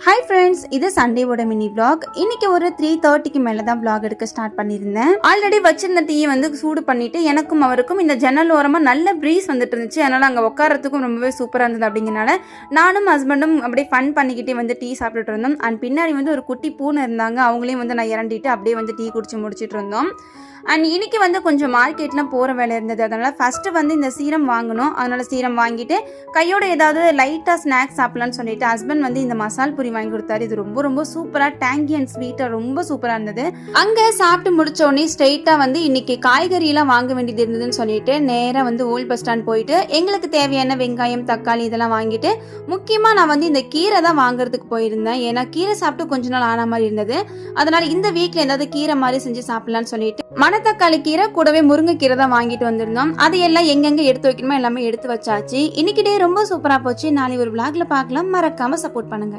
Hi friends, இது சண்டேவோட mini vlog. இன்னைக்கு ஒரு 3:30க்கு மேலே தான் vlog எடுக்க ஸ்டார்ட் பண்ணியிருந்தேன். ஆல்ரெடி வச்சிருந்த டீயை வந்து சூடு பண்ணிட்டு எனக்கும் அவருக்கும் இந்த ஜன்னல் ஓரமாக நல்ல ப்ரீஸ் வந்துட்டு இருந்துச்சு. அதனால் அங்கே உட்காரத்துக்கும் ரொம்பவே சூப்பராக இருந்தது. அப்படிங்கிறனால நானும் ஹஸ்பண்டும் அப்படியே ஃபன் பண்ணிக்கிட்டே வந்து டீ சாப்பிட்டுட்டு இருந்தோம். அண்ட் பின்னாடி வந்து ஒரு குட்டி பூனை இருந்தாங்க, அவங்களையும் வந்து நான் இறண்டிட்டு அப்படியே வந்து டீ குடிச்சு முடிச்சுட்டு இருந்தோம். அண்ட் இன்னைக்கு வந்து கொஞ்சம் மார்க்கெட்லாம் போகிற வேலை இருந்தது. அதனால் ஃபஸ்ட்டு வந்து இந்த சீரம் வாங்கணும். அதனால் சீரம் வாங்கிட்டு கையோட ஏதாவது லைட்டாக ஸ்நாக்ஸ் சாப்பிட்லான்னு சொல்லிட்டு ஹஸ்பண்ட் வந்து இந்த மசால் பூரி வாங்கி கொடுத்தாரு. இது ரொம்ப ரொம்ப சூப்பராக டேங்கி அண்ட் ஸ்வீட்டாக ரொம்ப சூப்பராக இருந்தது. அங்கே சாப்பிட்டு முடிச்ச உடனே ஸ்ட்ரெயிட்டாக வந்து இன்னைக்கு காய்கறியெல்லாம் வாங்க வேண்டியது இருந்ததுன்னு சொல்லிட்டு நேராக வந்து ஓல்ட் பஸ் ஸ்டாண்ட் போயிட்டு எங்களுக்கு தேவையான வெங்காயம், தக்காளி இதெல்லாம் வாங்கிட்டு முக்கியமாக நான் வந்து இந்த கீரை தான் வாங்குறதுக்கு போயிருந்தேன். ஏன்னா கீரை சாப்பிட்டு கொஞ்ச நாள் ஆன மாதிரி இருந்தது. அதனால் இந்த வீக்கில் ஏதாவது கீரை மாதிரி செஞ்சு சாப்பிட்லான்னு சொல்லிட்டு மணத்தக்காளி கீரை கூடவே முருங்கைக்கீரை தான் வாங்கிட்டு வந்திருந்தோம். அது எல்லாம் எங்கெங்க எடுத்து வைக்கணுமோ எல்லாமே எடுத்து வச்சாச்சு. இன்னைக்கு டே ரொம்ப சூப்பரா போச்சு. நாளை ஒரு vlogல பார்க்கலாம். மறக்காம சப்போர்ட் பண்ணுங்க.